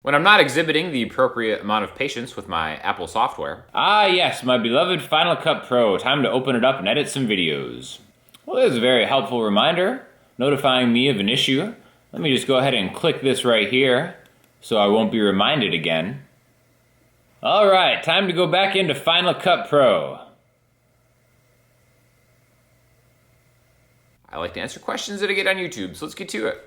when I'm not exhibiting the appropriate amount of patience with my Apple software. Ah yes, my beloved Final Cut Pro. Time to open it up and edit some videos. Well, there's a very helpful reminder notifying me of an issue. Let me just go ahead and click this right here so I won't be reminded again. Alright, time to go back into Final Cut Pro. I like to answer questions that I get on YouTube, so let's get to it.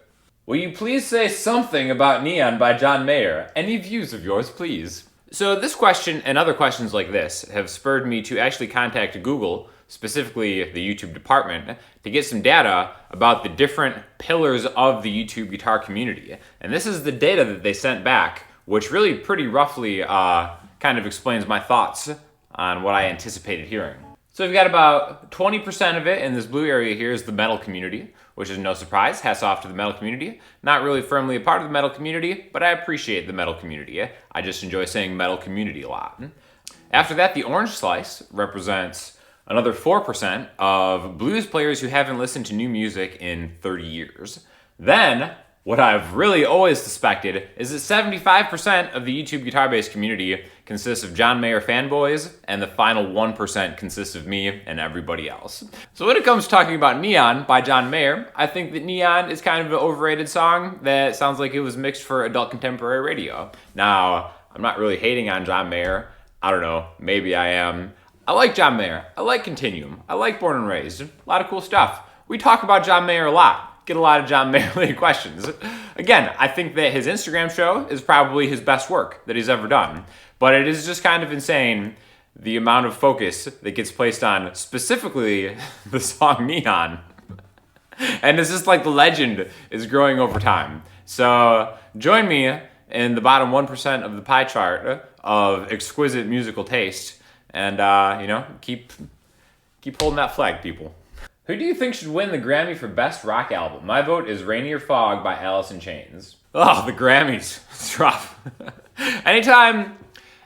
Will you please say something about Neon by John Mayer? Any views of yours, please? So this question and other questions like this have spurred me to actually contact Google, specifically the YouTube department, to get some data about the different pillars of the YouTube guitar community. And this is the data that they sent back, which really pretty roughly kind of explains my thoughts on what I anticipated hearing. So we've got about 20% of it in this blue area here is the metal community, which is no surprise. Hats off to the metal community. Not really firmly a part of the metal community, but I appreciate the metal community. I just enjoy saying metal community a lot. After that, the orange slice represents another 4% of blues players who haven't listened to new music in 30 years. Then, what I've really always suspected is that 75% of the YouTube guitar-based community consists of John Mayer fanboys, and the final 1% consists of me and everybody else. So when it comes to talking about Neon by John Mayer, I think that Neon is kind of an overrated song that sounds like it was mixed for adult contemporary radio. Now, I'm not really hating on John Mayer. I don't know, maybe I am. I like John Mayer. I like Continuum. I like Born and Raised. A lot of cool stuff. We talk about John Mayer a lot. Get a lot of John Mayer questions. Again, I think that his Instagram show is probably his best work that he's ever done. But it is just kind of insane the amount of focus that gets placed on specifically the song Neon. And it's just like the legend is growing over time. So join me in the bottom 1% of the pie chart of exquisite musical taste. And, keep holding that flag, people. Who do you think should win the Grammy for Best Rock Album? My vote is Rainier Fog by Alice in Chains. Oh, the Grammys. It's rough. Anytime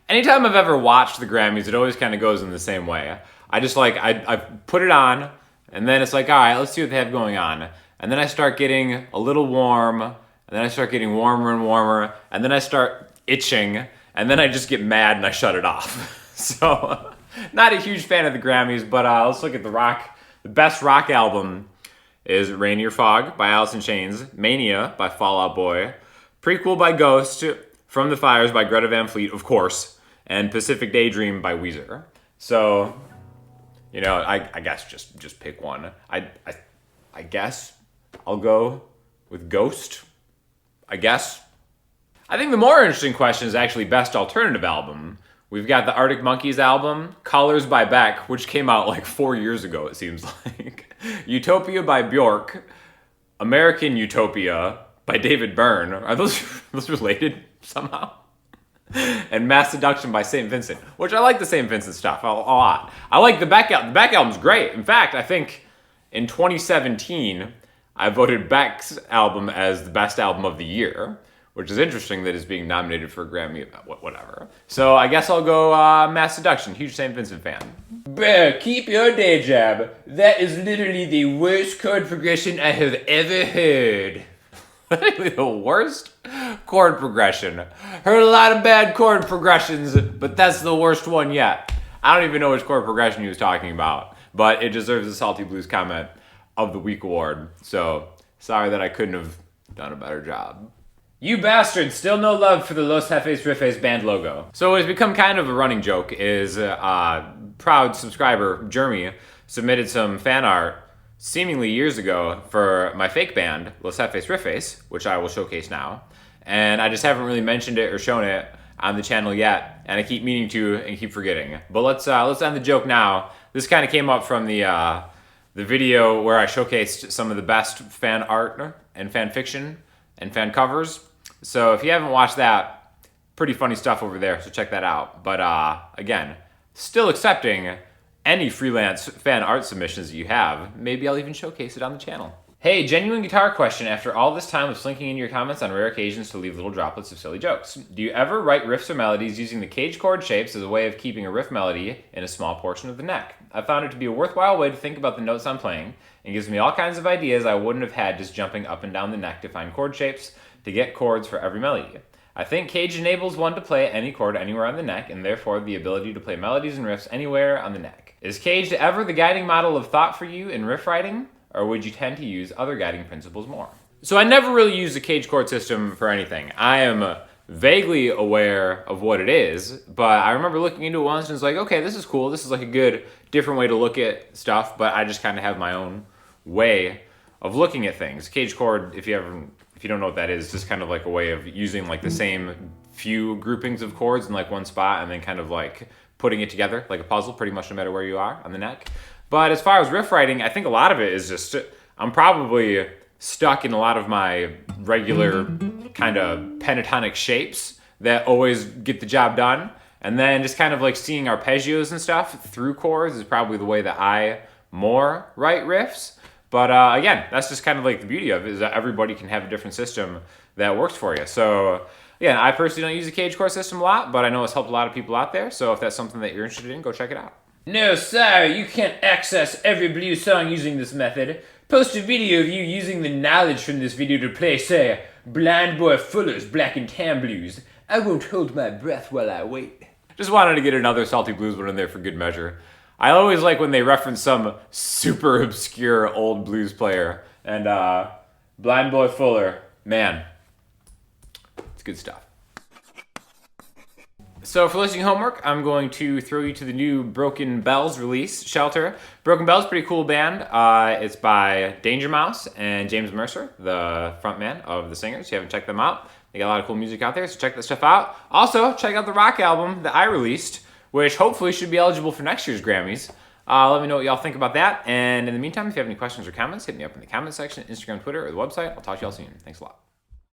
I've ever watched the Grammys, it always kind of goes in the same way. I put it on, and then it's like, all right, let's see what they have going on. And then I start getting a little warm, and then I start getting warmer and warmer, and then I start itching, and then I just get mad and I shut it off. So, not a huge fan of the Grammys, but let's look at the rock. The best rock album is Rainier Fog by Alice in Chains, Mania by Fall Out Boy, Prequel by Ghost, From the Fires by Greta Van Fleet, of course, and Pacific Daydream by Weezer. So, I guess just pick one. I guess I'll go with Ghost. I guess. I think the more interesting question is actually best alternative album. We've got the Arctic Monkeys album, Colors by Beck, which came out like 4 years ago, it seems like. Utopia by Bjork, American Utopia by David Byrne. Are those related somehow? And Mass Seduction by St. Vincent, which I like the St. Vincent stuff a lot. I like the Beck album. The Beck album's great. In fact, I think in 2017, I voted Beck's album as the best album of the year, which is interesting that it's being nominated for a Grammy, whatever. So I guess I'll go Mass Seduction, huge St. Vincent fan. Bruh, keep your day job. That is literally the worst chord progression I have ever heard. Literally the worst chord progression. Heard a lot of bad chord progressions, but that's the worst one yet. I don't even know which chord progression he was talking about, but it deserves a Salty Blues Comment of the Week award. So sorry that I couldn't have done a better job. You bastards, still no love for the Los Jefes Riffes band logo. So what has become kind of a running joke is proud subscriber Jeremy submitted some fan art seemingly years ago for my fake band, Los Jefes Riffes, which I will showcase now. And I just haven't really mentioned it or shown it on the channel yet, and I keep meaning to and keep forgetting. But let's end the joke now. This kind of came up from the video where I showcased some of the best fan art and fan fiction and fan covers. So if you haven't watched that, pretty funny stuff over there, so check that out. But again, still accepting any freelance fan art submissions that you have. Maybe I'll even showcase it on the channel. Hey, genuine guitar question after all this time of slinking in your comments on rare occasions to leave little droplets of silly jokes. Do you ever write riffs or melodies using the cage chord shapes as a way of keeping a riff melody in a small portion of the neck? I found it to be a worthwhile way to think about the notes I'm playing and gives me all kinds of ideas I wouldn't have had just jumping up and down the neck to find chord shapes to get chords for every melody. I think Cage enables one to play any chord anywhere on the neck, and therefore the ability to play melodies and riffs anywhere on the neck. Is Cage ever the guiding model of thought for you in riff writing, or would you tend to use other guiding principles more? So I never really used the Cage chord system for anything. I am vaguely aware of what it is, but I remember looking into it once and was like, okay, this is cool. This is like a good, different way to look at stuff, but I just kind of have my own way of looking at things. Cage chord, if you don't know what that is, just kind of like a way of using like the same few groupings of chords in like one spot and then kind of like putting it together like a puzzle, pretty much no matter where you are on the neck. But as far as riff writing, I think a lot of it is just, I'm probably stuck in a lot of my regular kind of pentatonic shapes that always get the job done. And then just kind of like seeing arpeggios and stuff through chords is probably the way that I more write riffs. But again, that's just kind of like the beauty of it, is that everybody can have a different system that works for you. So yeah, I personally don't use the Cage chord system a lot, but I know it's helped a lot of people out there. So if that's something that you're interested in, go check it out. No, sir, you can't access every blues song using this method. Post a video of you using the knowledge from this video to play, say, Blind Boy Fuller's Black and Tan Blues. I won't hold my breath while I wait. Just wanted to get another Salty Blues one in there for good measure. I always like when they reference some super obscure old blues player. And Blind Boy Fuller, man, it's good stuff. So for listening homework, I'm going to throw you to the new Broken Bells release, Shelter. Broken Bells, pretty cool band. It's by Danger Mouse and James Mercer, the frontman of the Singers. If you haven't checked them out, they got a lot of cool music out there, so check that stuff out. Also, check out the rock album that I released, which hopefully should be eligible for next year's Grammys. Let me know what y'all think about that. And in the meantime, if you have any questions or comments, hit me up in the comment section, Instagram, Twitter, or the website. I'll talk to y'all soon. Thanks a lot.